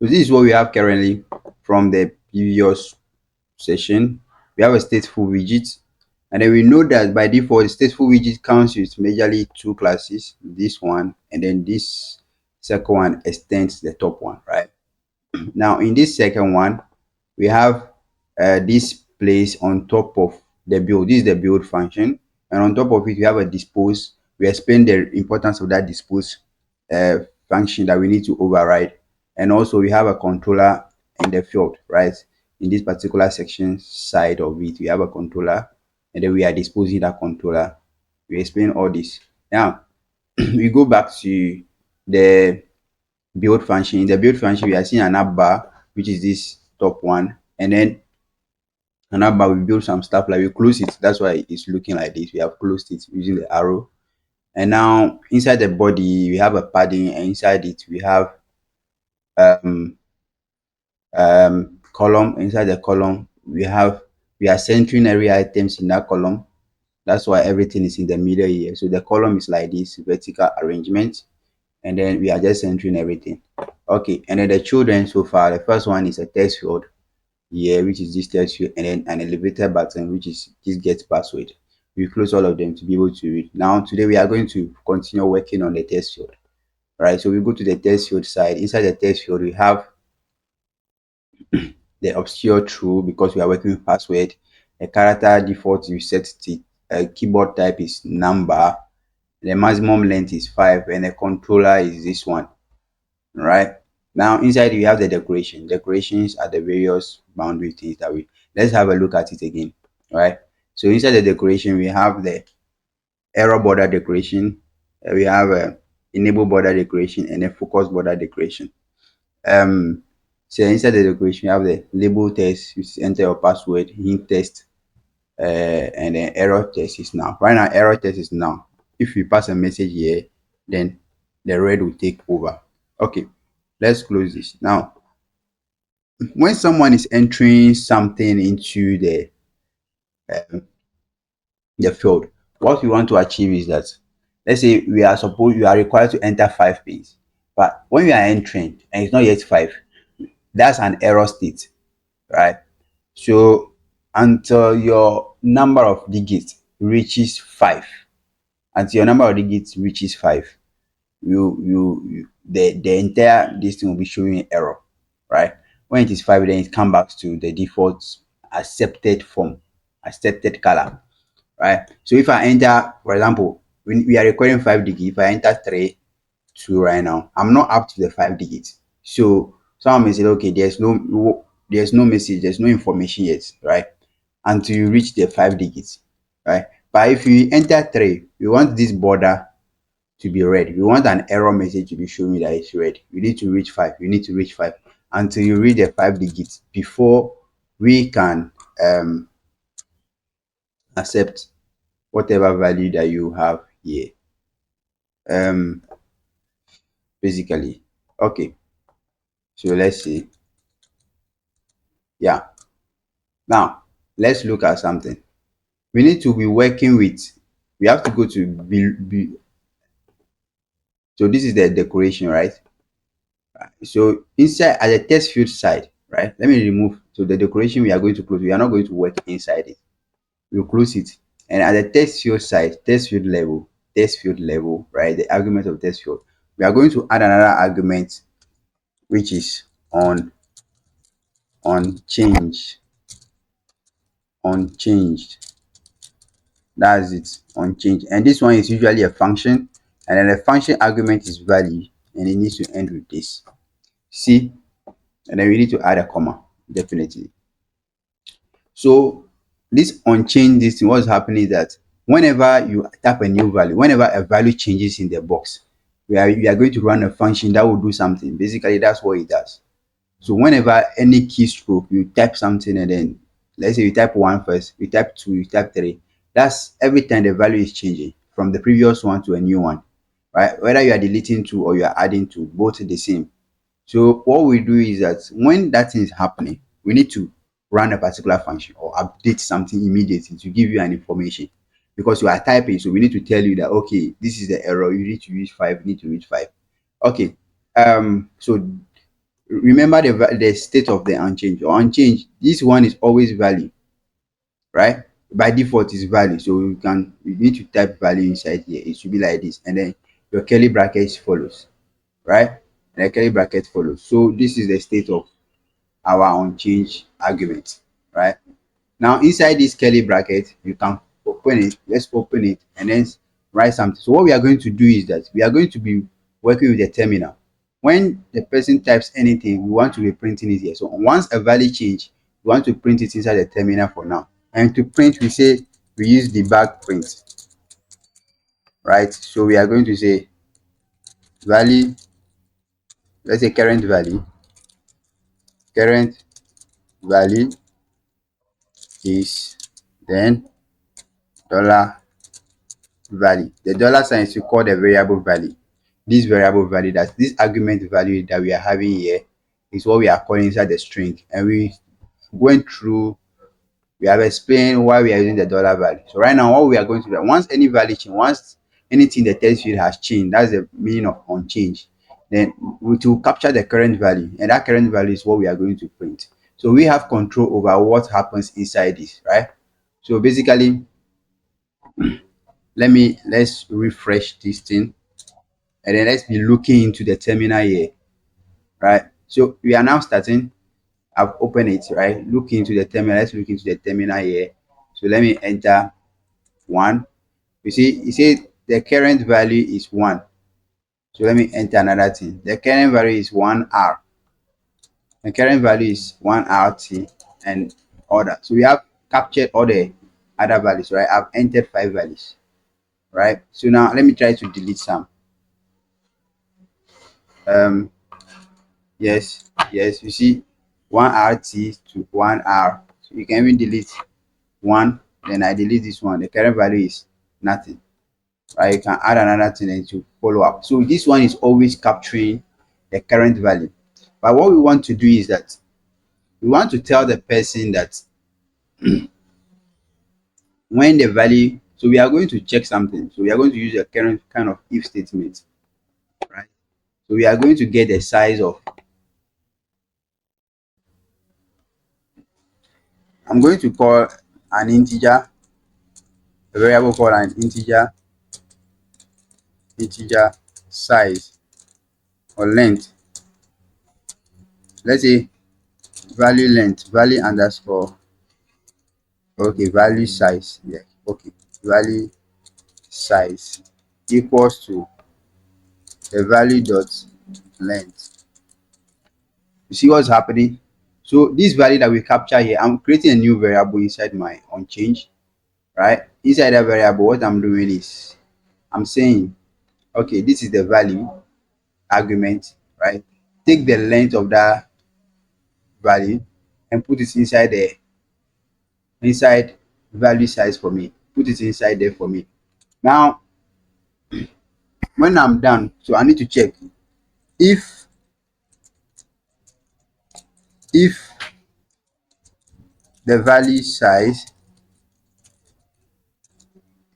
So this is what we have currently from the previous session. We have a stateful widget, and then we know that by default, the stateful widget counts with majorly two classes, this one, and then this second one extends the top one, right? Now, in this second one, we have this place on top of the build. This is the build function, and on top of it, we have a dispose. We explain the importance of that dispose uh, function that we need to override, and also we have a controller in the field, right? In this particular section side of it, we have a controller, and then we are disposing that controller. We explain all this. Now, we go back to the build function. In the build function, we are seeing an app bar, which is this top one, and then an app bar, we build some stuff like we close it. That's why it's looking like this. We have closed it using the arrow. And now inside the body, we have a padding, and inside it we have um column. Inside the column, we are centering every items in that column. That's why everything is in the middle here. So the column is like this vertical arrangement, and then we are just centering everything. Okay, and then the children so far, the first one is a text field here, which is this text field, and then an elevator button, which is this get password. We close all of them to be able to read. Now today we are going to continue working on the text field. Right, so we go to the text field side. Inside the text field, we have the obscure true because we are working with password. The character default you set the keyboard type is number. The maximum length is 5, and the controller is this one. Right, now inside we have the decoration. Decorations are the various boundary things that we let's have a look at it again. Right, so inside the decoration we have the error border decoration, we have a enable border decoration, and a focus border decoration. So inside the decoration, you have the label text, which is enter your password, hint text, and then error text is now. Right now, error text is now. If you pass a message here, then the red will take over. Okay, let's close this. Now, when someone is entering something into the field, what we want to achieve is that, let's say you are required to enter 5 pins, but when you are entering and it's not yet 5, that's an error state, right? So until your number of digits reaches 5, until your number of digits reaches 5, the entire this thing will be showing error, right? When it is 5, then it comes back to the default accepted form, accepted color, right? So if I enter, for example, when we are recording 5 digits, if I enter 3 2 right now, I'm not up to the 5 digits. So someone may say, okay, there's no message, there's no information yet, right? Until you reach the 5 digits, right? But if you enter 3, we want this border to be red. We want an error message to be showing me that it's red. You need to reach 5. You need to reach 5 until you reach the 5 digits before we can accept whatever value that you have here. Um, Basically, okay. So let's see. Yeah. Now let's look at something. We need to be working with. We have to go to so this is the decoration, right? So inside at the text field side, right? Let me remove. So the decoration we are going to close. We are not going to work inside it. We'll close it. And at the text field side, text field level, right? The argument of text field. We are going to add another argument, which is on change, unchanged. That's it, unchanged. And this one is usually a function, and then the function argument is value, and it needs to end with this. See, and then we need to add a comma, definitely. So this unchanged, this thing, what's happening is that whenever you type a new value, whenever a value changes in the box, we are going to run a function that will do something. Basically, that's what it does. So whenever any keystroke, you type something, and then let's say you type 1 first, you type 2, you type 3. That's every time the value is changing from the previous one to a new one, right? Whether you are deleting 2 or you are adding 2, both the same. So what we do is that when that thing is happening, we need to run a particular function or update something immediately to give you an information, because you are typing. So we need to tell you that, okay, this is the error. You need to reach 5. You need to reach 5. Okay. So Remember the state of the unchanged or unchanged. This one is always value, right? By default is value. So you need to type value inside here. It should be like this, and then your curly brackets follows, right? And the curly bracket follows. So this is the state of our unchanged argument, right? Now inside this curly bracket, you can open it. Let's open it and then write something. So what we are going to do is that we are going to be working with the terminal. When the person types anything, we want to be printing it here. So once a value change, we want to print it inside the terminal for now. And to print, we say we use debug print, right? So we are going to say value, let's say current value is then dollar value. The dollar sign is to call the variable value. This variable value, that this argument value that we are having here, is what we are calling inside the string. And we went through, we have explained why we are using the dollar value. So right now, what we are going to do, once any value change, once anything the text field has changed, that's the meaning of unchanged, then we will capture the current value, and that current value is what we are going to print. So we have control over what happens inside this, right? So basically, let's refresh this thing, and then let's be looking into the terminal here, right? So we are now starting. I've opened it, right? Look into the terminal. Let's look into the terminal here. So let me enter 1. You see, you see the current value is 1. So let me enter another thing. The current value is 1R. The current value is 1RT and other. So we have captured all the other values, right? I've entered 5 values, right? So now let me try to delete some. Um, yes, you see 1RT to 1R. So you can even delete 1, then I delete this one. The current value is nothing, right? You can add another thing and to follow up. So this one is always capturing the current value. But what we want to do is that we want to tell the person that when the value, so we are going to check something. So we are going to use a current kind of if statement, right? So we are going to get the size of, I'm going to call an integer, a variable called an integer size or length. Let's say value length, value underscore, okay, value size, yeah, okay, value size equals to the value dot length. You see what's happening? So this value that we capture here, I'm creating a new variable inside my unchanged, right? Inside that variable, what I'm doing is I'm saying, okay, this is the value argument, right? Take the length of that value and put it inside the inside value size for me. Put it inside there for me. Now, when I'm done, so I need to check if if the value size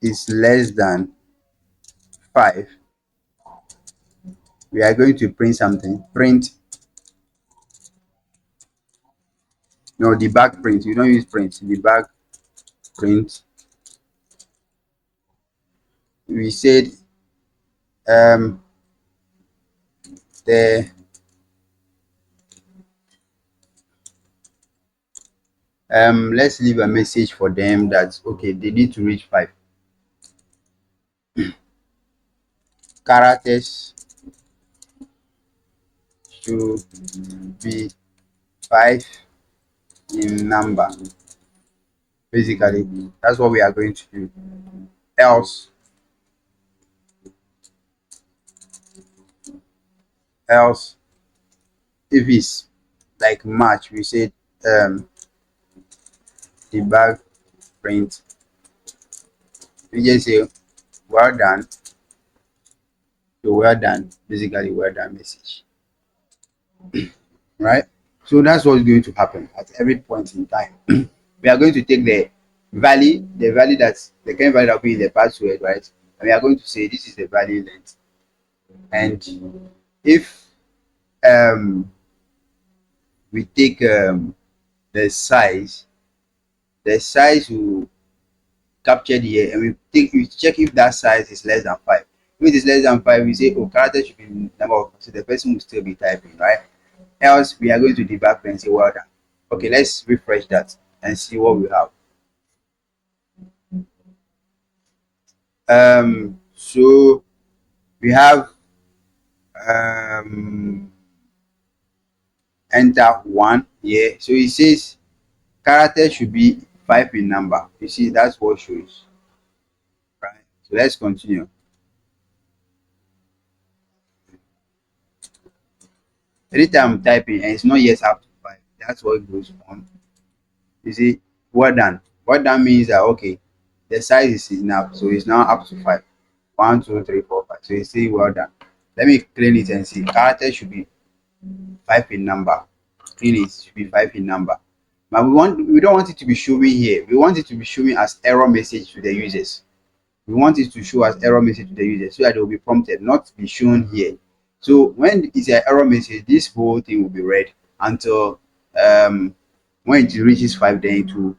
is less than 5, we are going to print something. Print, no, debug print. You don't use print. Debug print. We said um the let's leave a message for them that okay, they need to reach 5 characters, should be 5 in number. Basically, that's what we are going to do. Else if it's like match, we said debug print. We just say well done. So well done, basically well done message, right? So that's what's going to happen at every point in time. We are going to take the value that's the current value that will be in the password, right? And we are going to say this is the value length. And if we take the size, the size will captured here, and we check if that size is less than 5. If it is less than 5, we say, oh, character should be number of, so the person will still be typing, right? Else we are going to debug and say, well done. Okay, let's refresh that and see what we have. So we have enter 1 here. So it says character should be 5 in number. You see, that's what shows, right? So let's continue. Anytime I'm typing and it's not yet up to 5, that's what goes on. You see, well done. What that means that okay, the size is enough, so it's now up to 5. 1, 2, 3, 4, 5. So you see, well done. Let me clean it and see. Character should be 5 in number. Clean it should be 5 in number. But we don't want it to be showing here. We want it to be showing as error message to the users. We want it to show as error message to the user so that they will be prompted, not be shown here. So when it's an error message, this whole thing will be read until when it reaches 5, then it will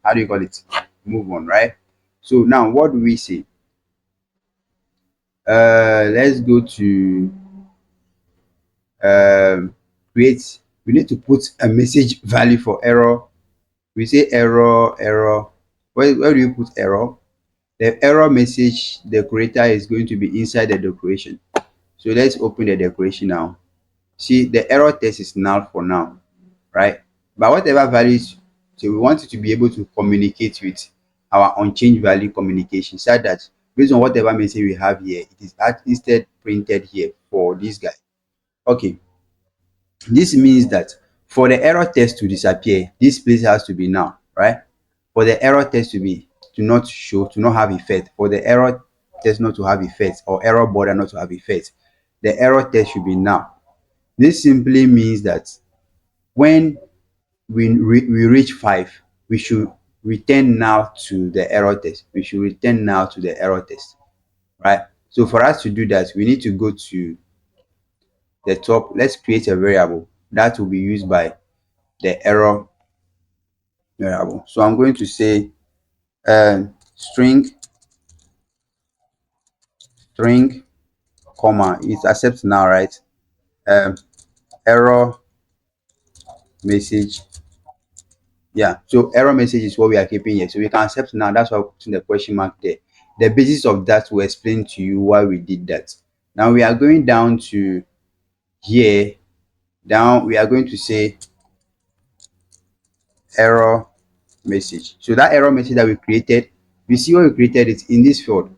how do you call it, move on, right? So now what do we say? Let's go to create. We need to put a message value for error. We say error. Where do you put error? The error message the creator is going to be inside the decoration. So let's open the decoration now. See, the error text is null for now, right? But whatever values, so we want it to be able to communicate with our unchanged value communication, so that based on whatever message we have here, it is instead printed here for this guy. Okay, this means that for the error text to disappear, this place has to be null, right? For the error text to not show, to not have effect, for the error text not to have effect, or error border not to have effect, the error text should be null. This simply means that when we reach 5, we should return null to the error text. We should return null to the error text, right? So for us to do that, we need to go to the top. Let's create a variable that will be used by the error variable. So I'm going to say string string comma, it accepts now, right? um error message. Yeah, so error message is what we are keeping here, so we can accept now. That's why we're putting the question mark there. The basis of that will explain to you why we did that. Now we are going down to here. Down we are going to say error message. So that error message that we created, you see what we created is in this field.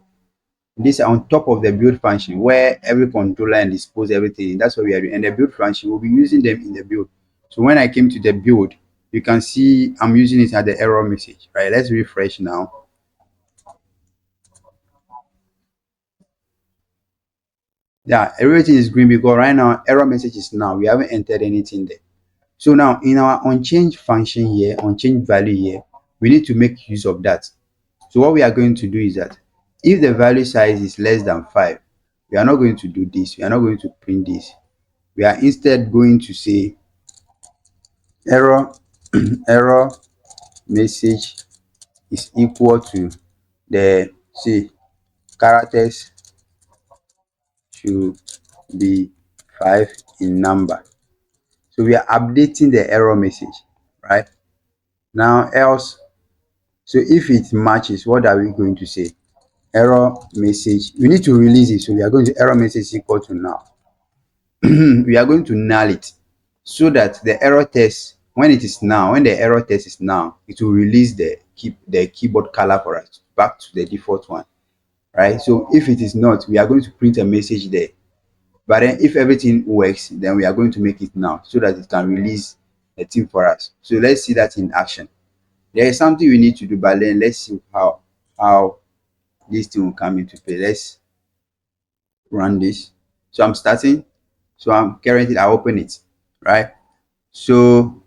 This on top of the build function where every controller and dispose everything. That's what we are doing. And the build function, we'll be using them in the build. So when I came to the build, you can see I'm using it as the error message, right? Let's refresh now. Yeah, everything is green because right now error message is now. We haven't entered anything there. So now in our unchanged function here, unchanged value here, we need to make use of that. So what we are going to do is that if the value size is less than 5, we are not going to do this. We are not going to print this. We are instead going to say error error message is equal to the say characters should be 5 in number. So we are updating the error message, right? Now else, so if it matches, what are we going to say? Error message, we need to release it, so we are going to error message equal to now. We are going to null it so that the error text, when it is now, when the error text is now, it will release the keyboard color for us back to the default one, right? So if it is not, we are going to print a message there. But then if everything works, then we are going to make it now so that it can release the thing for us. So let's see that in action. There is something we need to do, but then let's see how this thing will come into play. Let's run this. So I'm starting. So I'm currently, I open it, right? So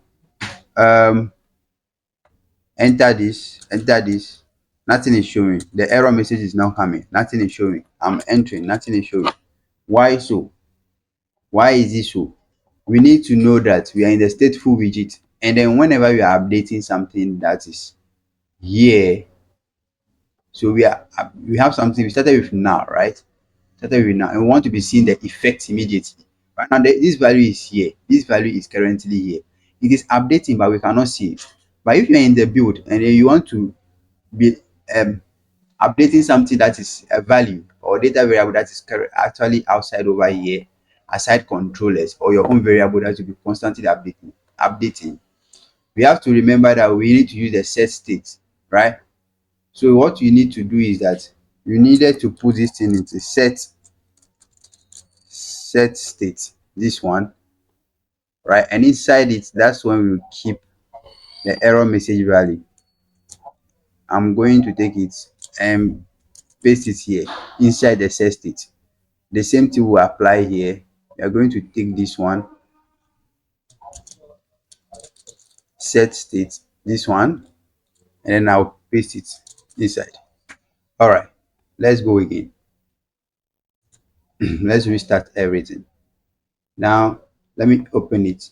enter this. Nothing is showing. The error message is now coming. Nothing is showing. I'm entering. Nothing is showing. Why so? Why is this so? we need to know that we are in the stateful widget, and then whenever we are updating something that is here, so we have something. We started with now, right? Started with now, and we want to be seeing the effect immediately. Right now, this value is here. This value is currently here. It is updating, but we cannot see it. But if you are in the build and then you want to be um, updating something that is a value or data variable that is actually outside over here, aside controllers or your own variable that will be constantly updating, we have to remember that we need to use the set state, right? So what you need to do is that you needed to put this thing into set state, this one, right? And inside it, that's when we will keep the error message value. I'm going to take it and paste it here inside the set state. The same thing will apply here. We are going to take this one, set state, this one, and then I'll paste it inside. All right, let's go again. Let's restart everything. Now, let me open it,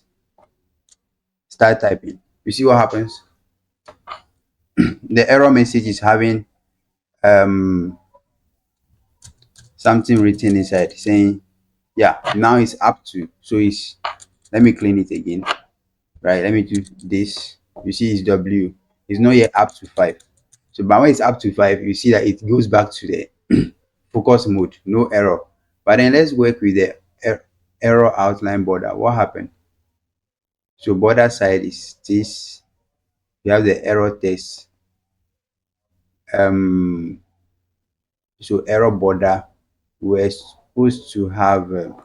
start typing. You see what happens? The error message is having um something written inside saying, yeah, now it's up to, so it's, let me clean it again, right? Let me do this. You see it's W, it's not yet up to 5. So but when it's up to 5, you see that it goes back to the focus mode, no error. But then let's work with the error outline border. What happened? So border side is this. You have the error text. So error border, we're supposed to have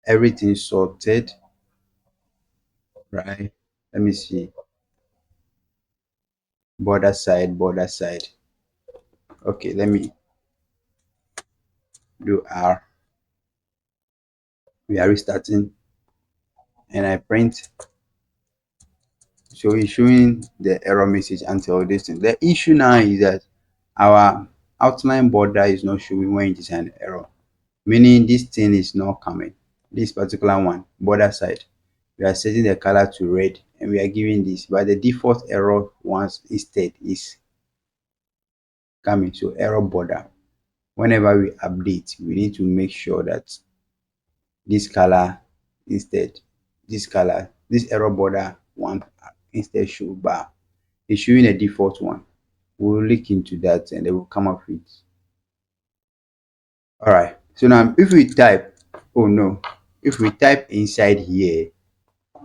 everything sorted, right? Let me see. Border side, border side. Okay, let me do R. We are restarting, and I print. So it's showing the error message until this thing. The issue now is that our outline border is not showing when it is an error, meaning this thing is not coming. This particular one, border side, we are setting the color to red and we are giving this, but the default error once instead is coming. So error border, whenever we update, we need to make sure that this color instead, this color, this error border one instead show bar. It's showing a default one. We'll look into that and they will come up with. All right. So now if we type, oh no, if we type inside here,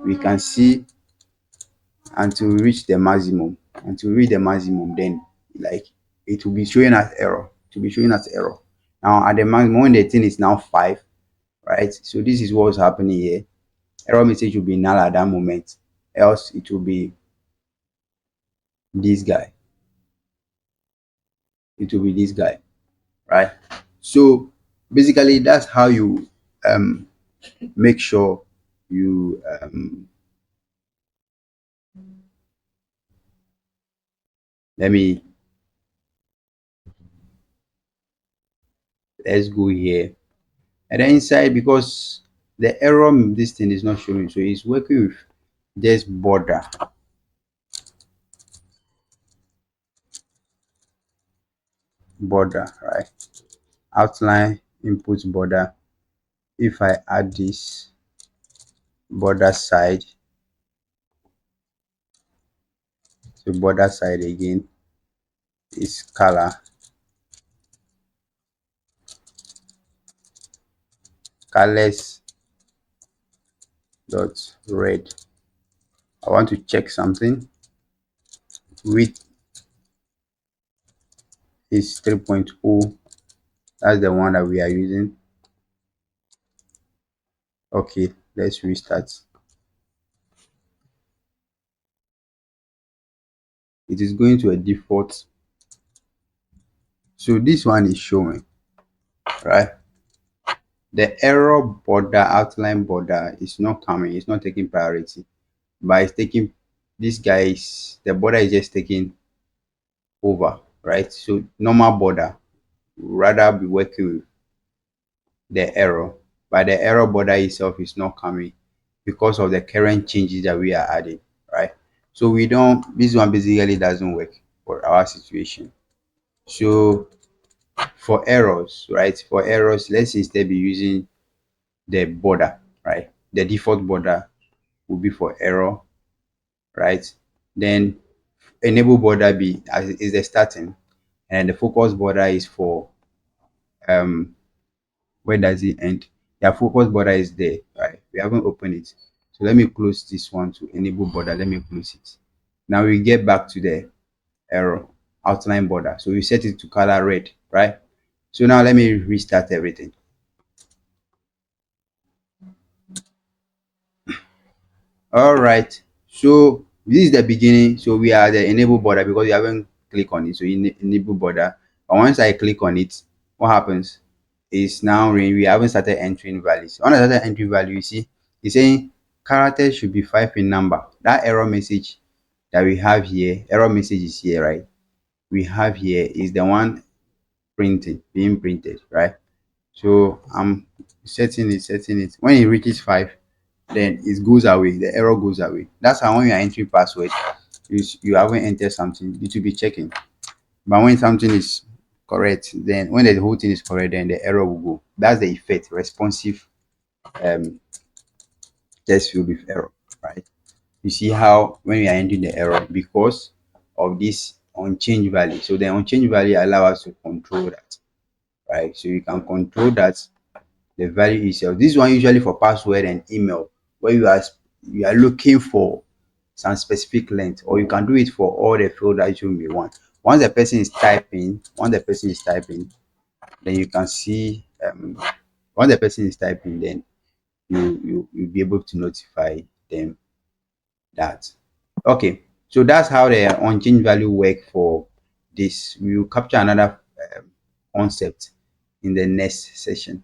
we can see until we reach the maximum. Until we reach the maximum, then like it will be showing us error. To be showing us error. Now at the maximum, when the thing is now 5, right? So this is what's happening here. Error message will be null at that moment. Else it will be this guy. It will be this guy, right? So basically that's how you make sure you let me, let's go here, and then inside, because the error this thing is not showing, so it's working with this border, right? Outline input border. If I add this border side, so border side again is colors dot red. I want to check something. Width is 3.0. That's the one that we are using. Okay, let's restart. It is going to a default. So this one is showing, right? The error border, outline border is not coming, it's not taking priority, but it's taking, this guy is, the border is just taking over, right? So normal border rather be working with the error. but the error border itself is not coming because of the current changes that we are adding, right? So we don't, this one basically doesn't work for our situation. So for errors, right? For errors, let's instead be using the border, right? The default border will be for error, right? Then enable border be as is the starting, and the focus border is for um where does it end? The focus border is there, right? We haven't opened it. So let me close this one to enable border. Let me close it. Now we get back to the error outline border. So we set it to color red, right? So now let me restart everything. All right. So this is the beginning. So we are the enable border because you haven't clicked on it. So enable border. And once I click on it, what happens is now we haven't started entering values. When I started entering value, you see, it's saying characters should be 5 in number. That error message that we have here, error message is here, right? We have here is the one being printed, right? So I'm setting it. When it reaches 5, then it goes away. The error goes away. That's how when you are entering password, you haven't entered something, it will be checking. But when something is correct, then when the whole thing is correct, then the error will go. That's the effect, responsive um test field with error, right? You see how when we are entering the error because of this unchanged value. So the unchanged value allow us to control that, right? So you can control that the value itself. This one usually for password and email, where you are looking for some specific length, or you can do it for all the field that you may want. Once the person is typing, then you can see once the person is typing, then you'll be able to notify them that. Okay, so that's how the unchanged value work for this. We will capture another concept in the next session.